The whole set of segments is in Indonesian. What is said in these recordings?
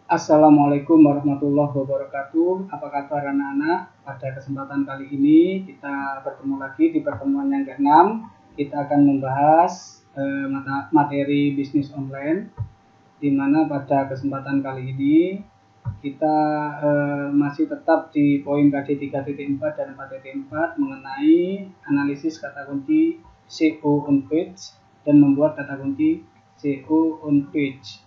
Assalamualaikum warahmatullahi wabarakatuh. Apa kabar anak-anak? Pada kesempatan kali ini kita bertemu lagi di pertemuan yang ke-6. Kita akan membahas materi bisnis online, di mana pada kesempatan kali ini kita masih tetap di poin KD 3.4 dan 4.4 mengenai analisis kata kunci SEO on page dan membuat kata kunci SEO on page.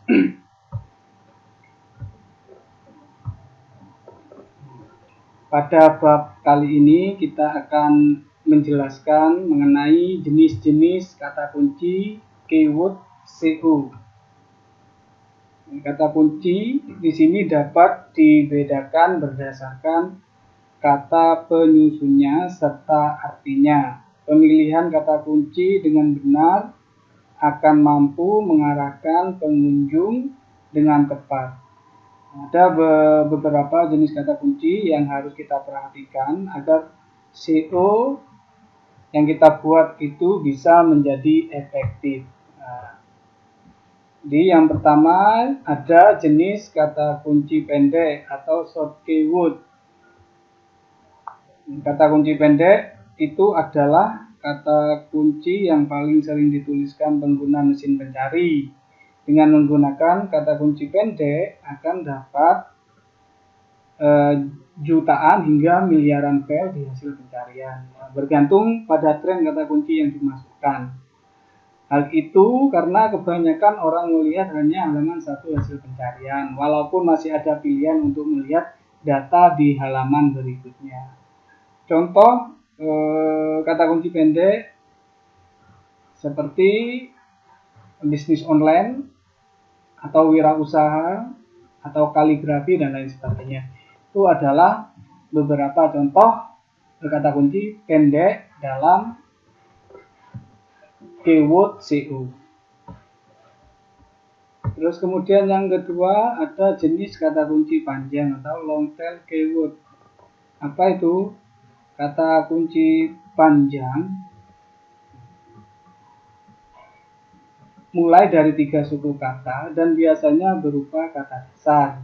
Pada bab kali ini kita akan menjelaskan mengenai jenis-jenis kata kunci keyword SEO. Kata kunci di sini dapat dibedakan berdasarkan kata penyusunnya serta artinya. Pemilihan kata kunci dengan benar akan mampu mengarahkan pengunjung dengan tepat. Ada beberapa jenis kata kunci yang harus kita perhatikan agar SEO yang kita buat itu bisa menjadi efektif. Jadi yang pertama ada jenis kata kunci pendek atau short keyword. Kata kunci pendek itu adalah kata kunci yang paling sering dituliskan pengguna mesin pencari. Dengan menggunakan kata kunci pendek akan dapat jutaan hingga miliaran file di hasil pencarian, bergantung pada tren kata kunci yang dimasukkan. Hal itu karena kebanyakan orang melihat hanya halaman satu hasil pencarian, walaupun masih ada pilihan untuk melihat data di halaman berikutnya. Contoh kata kunci pendek seperti bisnis online atau wirausaha atau kaligrafi dan lain sebagainya. Itu adalah beberapa contoh kata kunci pendek dalam keyword SEO. Terus kemudian yang kedua ada jenis kata kunci panjang atau long tail keyword. Apa itu? Kata kunci panjang mulai dari 3 suku kata dan biasanya berupa kata dasar.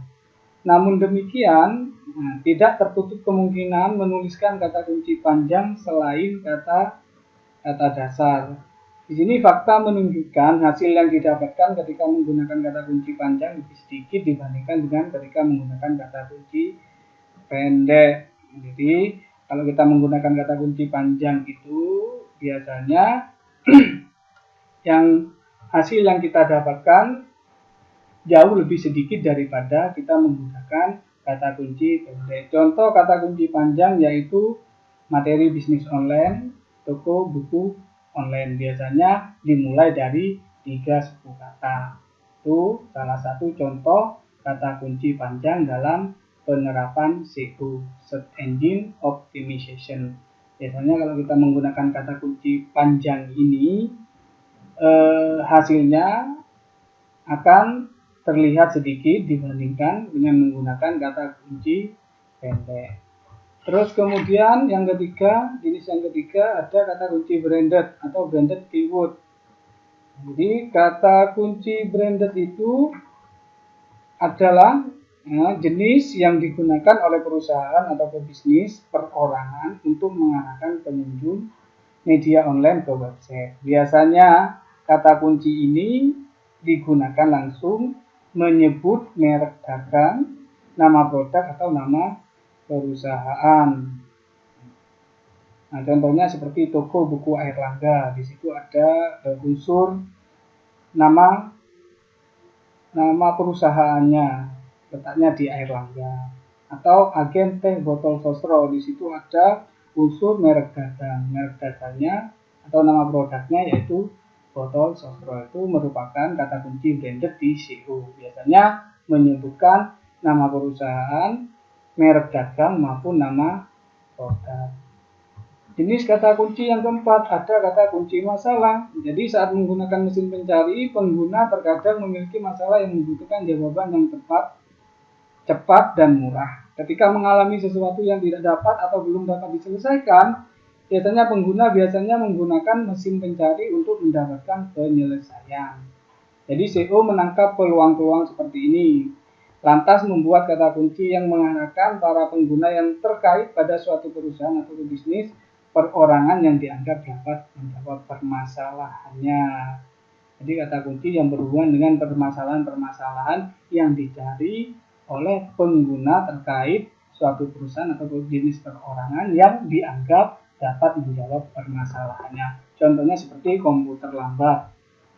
Namun demikian, tidak tertutup kemungkinan menuliskan kata kunci panjang selain kata dasar. Di sini fakta menunjukkan hasil yang didapatkan ketika menggunakan kata kunci panjang lebih sedikit dibandingkan dengan ketika menggunakan kata kunci pendek. Jadi kalau kita menggunakan kata kunci panjang itu biasanya hasil yang kita dapatkan jauh lebih sedikit daripada kita menggunakan kata kunci pendek. Contoh kata kunci panjang yaitu materi bisnis online, toko buku online. Biasanya dimulai dari 3 suku kata. Itu salah satu contoh kata kunci panjang dalam penerapan SEO, Search Engine Optimization. Biasanya kalau kita menggunakan kata kunci panjang ini, hasilnya akan terlihat sedikit dibandingkan dengan menggunakan kata kunci pendek. Terus kemudian yang ketiga, jenis yang ketiga ada kata kunci branded atau branded keyword. Jadi kata kunci branded itu adalah jenis yang digunakan oleh perusahaan atau pebisnis perorangan untuk mengarahkan pengunjung media online ke website. Biasanya kata kunci ini digunakan langsung menyebut merek dagang, nama produk atau nama perusahaan. Nah, contohnya seperti toko buku Airlangga. Di situ ada unsur nama perusahaannya, letaknya di Airlangga. Atau agen teh botol sosro. Di situ ada unsur merek dagang. Merek dagangnya atau nama produknya yaitu botol sosro. Itu merupakan kata kunci branded di SEO. Biasanya menyebutkan nama perusahaan, merek dagang maupun nama produk. Jenis kata kunci yang keempat ada kata kunci masalah. Jadi saat menggunakan mesin pencari, pengguna terkadang memiliki masalah yang membutuhkan jawaban yang tepat, cepat, dan murah. Ketika mengalami sesuatu yang tidak dapat atau belum dapat diselesaikan, biasanya pengguna menggunakan mesin pencari untuk mendapatkan penyelesaian. Jadi SEO menangkap peluang-peluang seperti ini. lantas membuat kata kunci yang mengarahkan para pengguna yang terkait pada suatu perusahaan atau bisnis perorangan yang dianggap dapat menjawab permasalahannya. Jadi kata kunci yang berhubungan dengan permasalahan-permasalahan yang dicari oleh pengguna terkait suatu perusahaan atau jenis perorangan yang dianggap dapat menjawab permasalahannya. Contohnya seperti komputer lambat,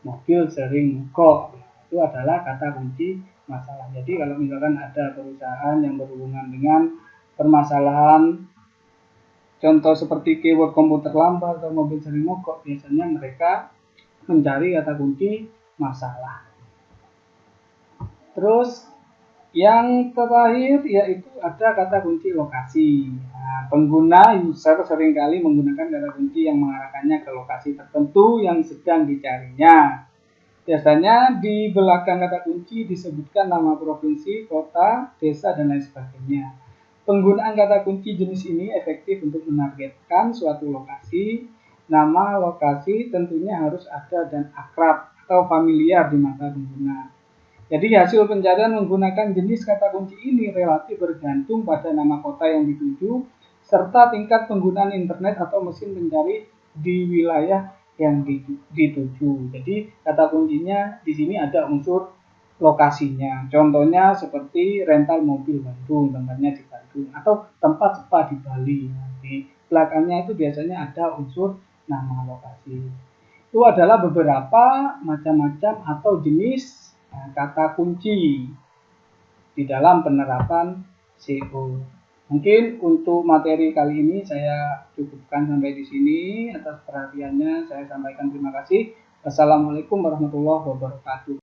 mobil sering mogok. Itu adalah kata kunci masalah. Jadi kalau misalkan ada perusahaan yang berhubungan dengan permasalahan, contoh seperti keyword komputer lambat atau mobil sering mogok, biasanya mereka mencari kata kunci masalah. Terus yang terakhir yaitu ada kata kunci lokasi. Nah, pengguna user seringkali menggunakan kata kunci yang mengarahkannya ke lokasi tertentu yang sedang dicarinya. Biasanya di belakang kata kunci disebutkan nama provinsi, kota, desa, dan lain sebagainya. Penggunaan kata kunci jenis ini efektif untuk menargetkan suatu lokasi. Nama lokasi tentunya harus ada dan akrab atau familiar di mata pengguna. Jadi hasil pencarian menggunakan jenis kata kunci ini relatif bergantung pada nama kota yang dituju serta tingkat penggunaan internet atau mesin pencari di wilayah yang dituju. Jadi kata kuncinya di sini ada unsur lokasinya. Contohnya seperti rental mobil Bandung, tempatnya di Bandung, atau tempat spa di Bali. Di belakangnya itu biasanya ada unsur nama lokasi. Itu adalah beberapa macam-macam atau jenis kata kunci di dalam penerapan SEO. Mungkin untuk materi kali ini saya cukupkan sampai di sini. Atas perhatiannya saya sampaikan terima kasih. Wassalamualaikum warahmatullahi wabarakatuh.